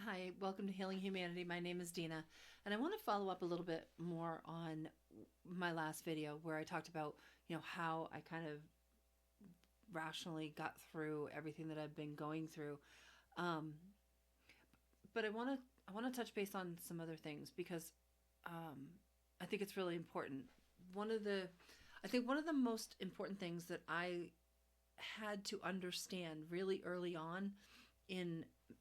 Hi, welcome to Healing Humanity. My name is Dina, and I want to follow up a little bit more on my last video where I talked about, how I kind of rationally got through everything that I've been going through. Um, but I want to touch base on some other things because um, I think it's really important. One of the I think one of the most important things that I had to understand really early on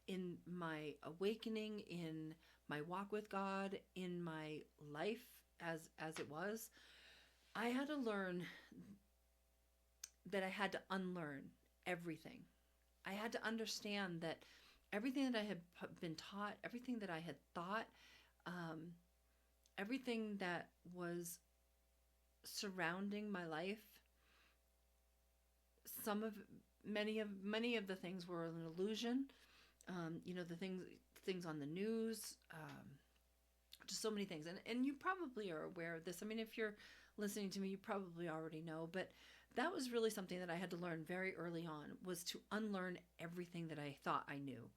in my awakening, in my walk with God, in my life as it was, I had to learn that I had to unlearn everything. I had to understand that everything that I had been taught, everything that I had thought, um, everything that was surrounding my life, some of many of the things were an illusion. The things on the news, just so many things, and you probably are aware of this. I mean, if you're listening to me, you probably already know, but that was really something that I had to learn very early on, was to unlearn everything that I thought I knew,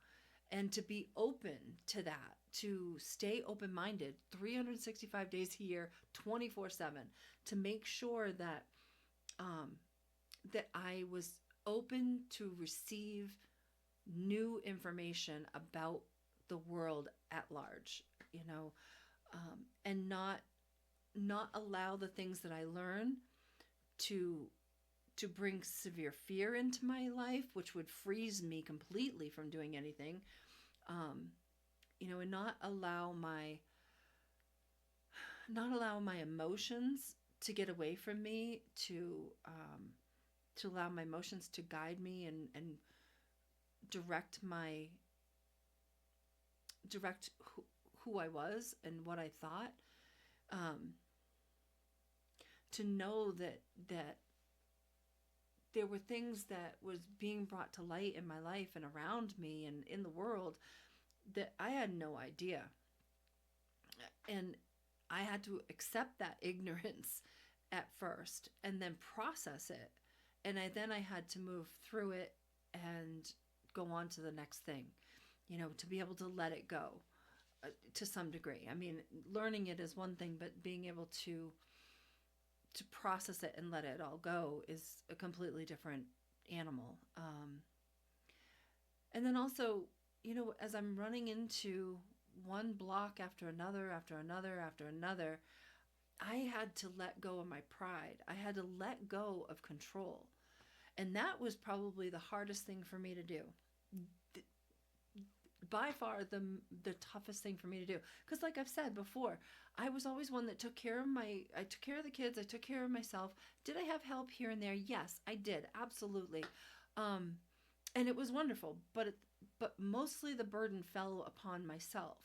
and to be open to that, to stay open minded 365 days a year, 24/7, to make sure um, that I was open to receive new information about the world at large, and not allow the things that I learn to bring severe fear into my life, which would freeze me completely from doing anything. Um, and not allow my emotions to get away from me, to allow my emotions to guide me and direct my direct who I was and what I thought. Um, to know that there were things that was being brought to light in my life and around me and in the world that I had no idea. And I had to accept that ignorance at first and then process it. And then I had to move through it and go on to the next thing, to be able to let it go, to some degree. I mean, learning it is one thing, but being able to process it and let it all go is a completely different animal. And then also, as I'm running into one block after another, I had to let go of my pride. I had to let go of control. And that was probably the hardest thing for me to do. By far the toughest thing for me to do, because like I've said before, I was always one that I took care of the kids, I took care of myself. Did I have help here and there? Yes, I did, absolutely. um and it was wonderful, but mostly the burden fell upon myself.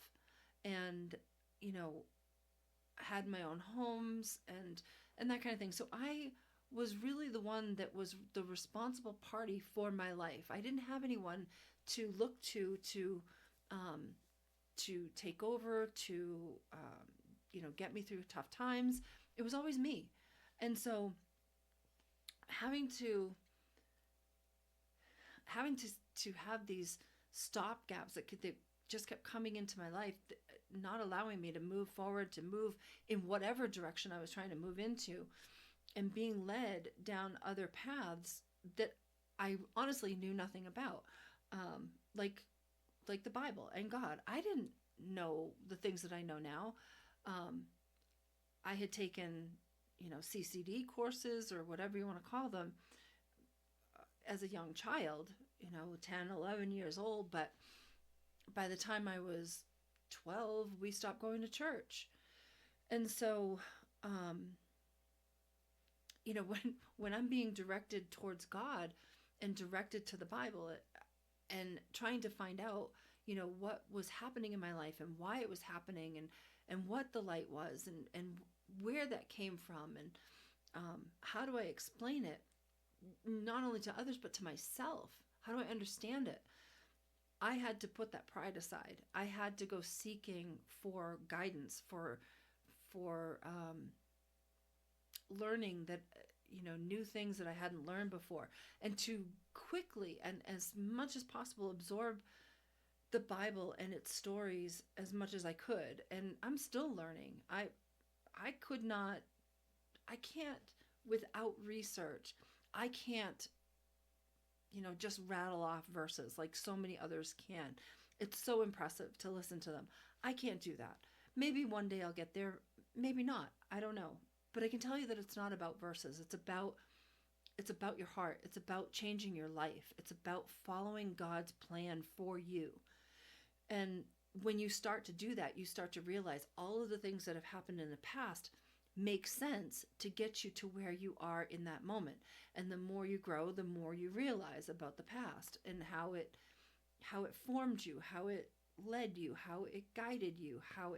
And you know had my own homes and that kind of thing. So I was really the one that was the responsible party for my life. I didn't have anyone to look um, to take over, to get me through tough times. It was always me. And so having to having to have these stop gaps that just kept coming into my life, not allowing me to move forward, to move in whatever direction I was trying to move into, and being led down other paths that I honestly knew nothing about, um, like like the Bible and God. I didn't know the things that I know now. Um, I had taken, CCD courses or whatever you want to call them, as a young child, 10, 11 years old. But by the time I was 12, we stopped going to church. And so, um, when I'm being directed towards God and directed to the Bible, and trying to find out, what was happening in my life and why it was happening, and what the light was, and where that came from, and how do I explain it, not only to others but to myself? How do I understand it? I had to put that pride aside. I had to go seeking for guidance, for learning that, new things that I hadn't learned before, and to quickly and as much as possible absorb the Bible and its stories as much as I could, and I'm still learning. I could not, I can't, without research, I can't, just rattle off verses like so many others can. It's so impressive to listen to them. I can't do that. Maybe one day I'll get there, maybe not. I don't know. But I can tell you that it's not about verses. It's about your heart. It's about changing your life. It's about following God's plan for you. And when you start to do that, you start to realize all of the things that have happened in the past make sense to get you to where you are in that moment. And the more you grow, the more you realize about the past and how it formed you, how it led you, how it guided you, how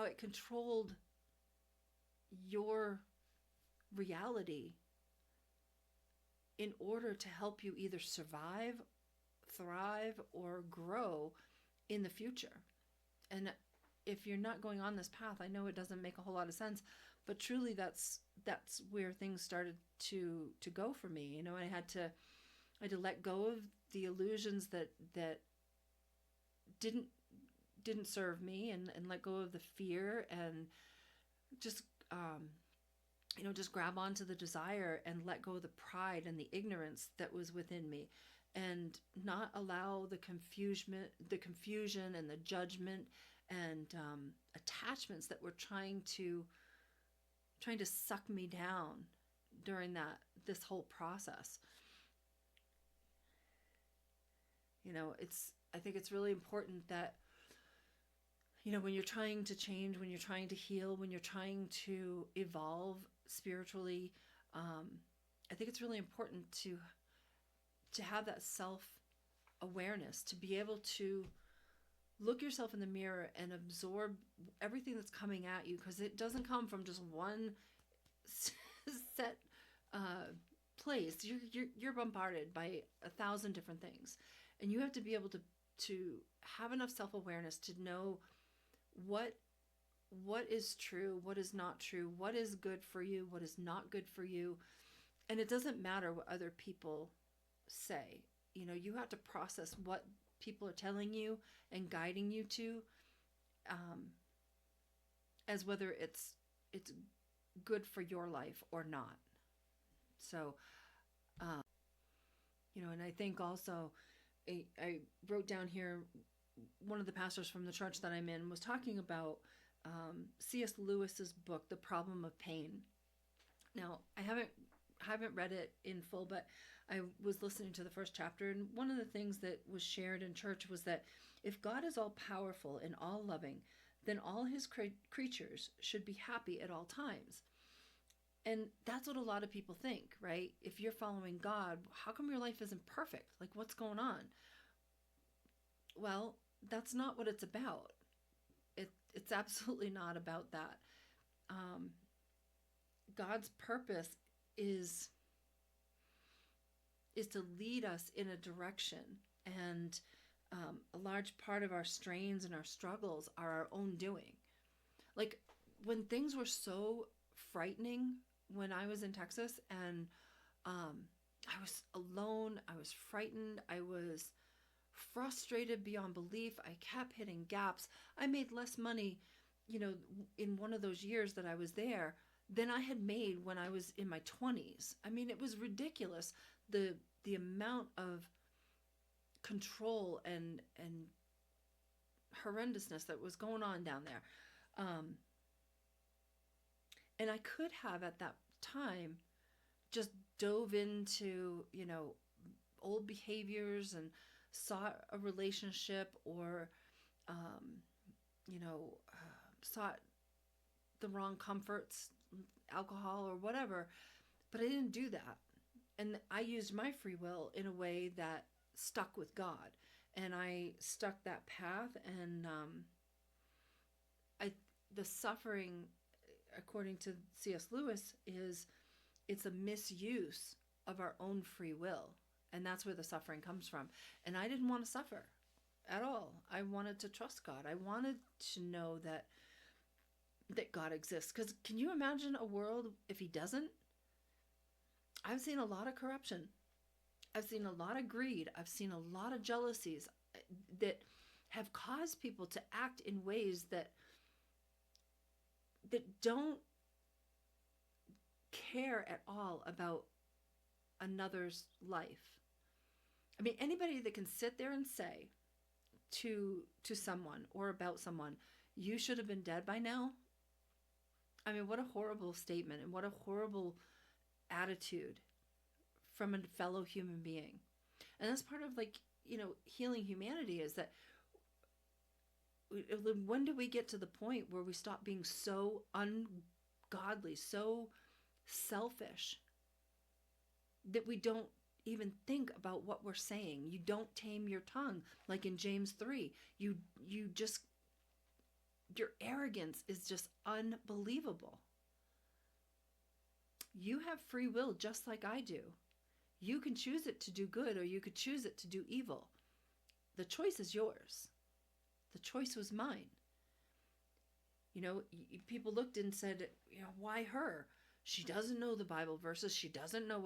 it controlled your reality in order to help you either survive, thrive, or grow in the future. And if you're not going on this path, I know it doesn't make a whole lot of sense, but truly that's where things started to go for me. I had to let go of the illusions that didn't serve me, and let go of the fear, and just just grab onto the desire and let go of the pride and the ignorance that was within me, and not allow the confusion and the judgment and attachments that were trying to suck me down during this whole process. I think it's really important that when you're trying to change, when you're trying to heal, when you're trying to evolve spiritually, I think it's really important to have that self awareness, to be able to look yourself in the mirror and absorb everything that's coming at you, because it doesn't come from just one set place. You're bombarded by 1,000 different things, and you have to be able to have enough self-awareness to know what is true, what is not true, what is good for you, what is not good for you. And it doesn't matter what other people say. You have to process what people are telling you and guiding you to, as whether it's good for your life or not. So, and I think also, I wrote down here, one of the pastors from the church that I'm in was talking about C.S. Lewis's book, The Problem of Pain. Now, I haven't read it in full, but I was listening to the first chapter, and one of the things that was shared in church was that if God is all powerful and all loving, then all his creatures should be happy at all times. And that's what a lot of people think, right? If you're following God, how come your life isn't perfect? Like, what's going on? Well, that's not what it's about. It's absolutely not about that. God's purpose is to lead us in a direction, and a large part of our strains and our struggles are our own doing. Like, when things were so frightening when I was in Texas, and I was alone, I was frightened, I was frustrated beyond belief, I kept hitting gaps. I made less money, in one of those years that I was there than I had made when I was in my 20s. I mean, it was ridiculous, the amount of control and horrendousness that was going on down there. And I could have at that time just dove into, old behaviors and sought a relationship, or, sought the wrong comforts, alcohol or whatever. But I didn't do that. And I used my free will in a way that stuck with God. And I stuck that path, and the suffering, according to C.S. Lewis, it's a misuse of our own free will. And that's where the suffering comes from. And I didn't want to suffer at all. I wanted to trust God. I wanted to know that God exists. Because can you imagine a world if he doesn't? I've seen a lot of corruption. I've seen a lot of greed. I've seen a lot of jealousies that have caused people to act in ways that don't care at all about another's life. I mean, anybody that can sit there and say to someone or about someone, you should have been dead by now. I mean, what a horrible statement and what a horrible attitude from a fellow human being. And that's part of, like, healing humanity, is that when do we get to the point where we stop being so ungodly, so selfish, that we don't even think about what we're saying? You don't tame your tongue, like in James 3. You just, your arrogance is just unbelievable. You have free will just like I do. You can choose it to do good, or you could choose it to do evil. The choice is yours. The choice was mine. People looked and said, why her? She doesn't know the Bible verses. She doesn't know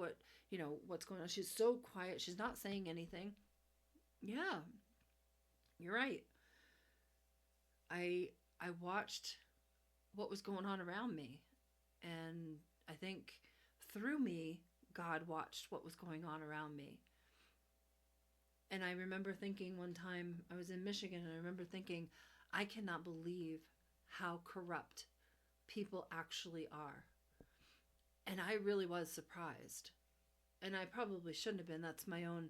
what's going on. She's so quiet. She's not saying anything. Yeah, you're right. I watched what was going on around me, and I think through me, God watched what was going on around me. And I remember thinking one time, I was in Michigan, and I remember thinking, I cannot believe how corrupt people actually are. And I really was surprised. And I probably shouldn't have been. That's my own,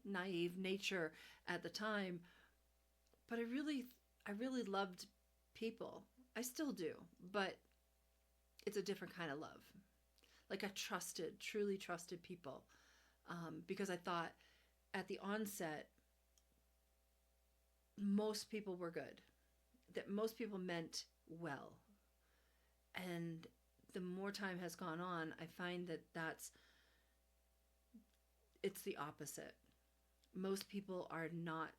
naive nature at the time. But I really loved people. I still do. But it's a different kind of love. Like, I truly trusted people. Because I thought at the onset, most people were good. That most people meant well. And the more time has gone on, I find that it's the opposite. Most people are not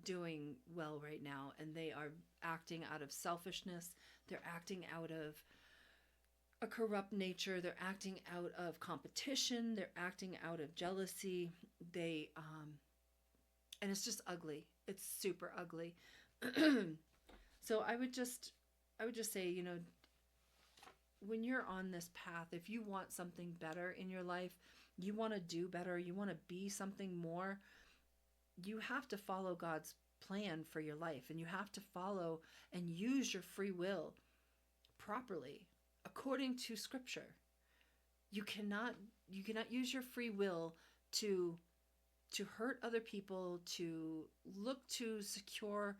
doing well right now, and they are acting out of selfishness. They're acting out of a corrupt nature. They're acting out of competition. They're acting out of jealousy. And it's just ugly. It's super ugly. So I would just say, when you're on this path, if you want something better in your life, you want to do better, you want to be something more, you have to follow God's plan for your life, and you have to follow and use your free will properly according to Scripture. You cannot use your free will to hurt other people, to look to secure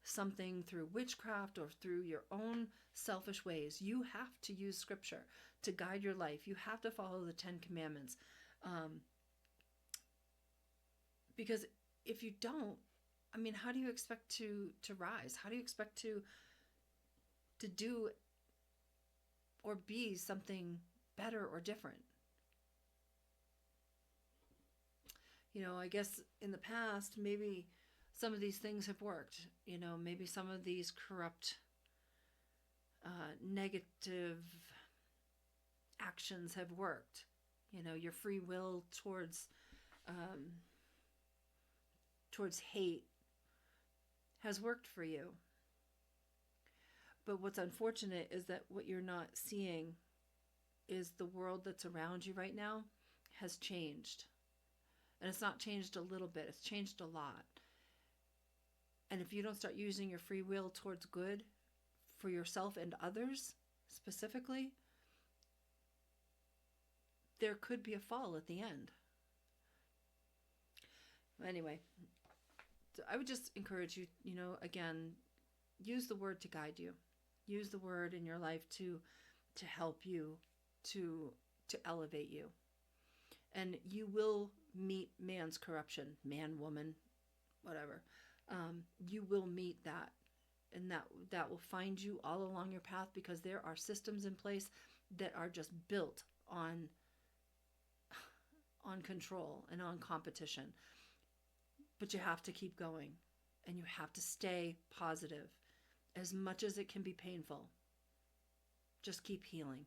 something through witchcraft or through your own selfish ways. You have to use Scripture to guide your life. You have to follow the 10 Commandments. Because if you don't, I mean, how do you expect to rise? How do you expect to do or be something better or different? I guess in the past, maybe some of these things have worked. Maybe some of these corrupt, negative actions have worked. Your free will towards hate has worked for you. But what's unfortunate is that what you're not seeing is the world that's around you right now has changed. And it's not changed a little bit, it's changed a lot. And if you don't start using your free will towards good for yourself and others specifically, there could be a fall at the end. Anyway, so I would just encourage you, again, use the word to guide you. Use the word in your life to help you, to elevate you. And you will meet man's corruption, man, woman, whatever. You will meet that, and that will find you all along your path, because there are systems in place that are just built on control and on competition. But you have to keep going, and you have to stay positive as much as it can be painful. Just keep healing.